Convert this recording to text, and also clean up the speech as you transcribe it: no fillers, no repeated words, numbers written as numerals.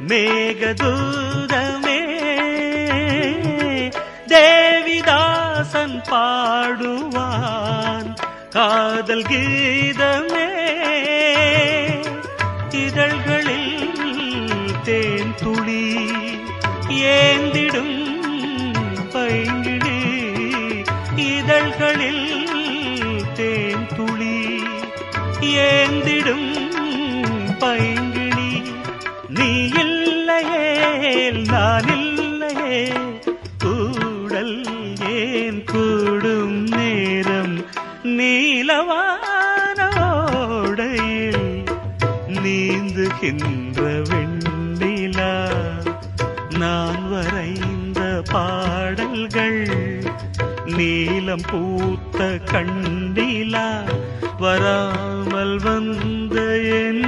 மேகதூதமே தேவிதாசன் பாடுவான் காதல் கீதமே. இதழ்களில் தேன் துளி ஏந்திடும் பைங்கிழி, இதழ்களில் தேன் துளி ஏந்திடும் பைங்கிழி. நீ இல்லையே நான் இல்லையே கூடல் ஏன் கூடும் நேரம் நீலவானோடையில் நீந்துகின்ற வெண்ணிலா. நான் வரைந்த பாடல்கள் நீலம் பூத்த கண்ணிலா வராமல் வந்த என்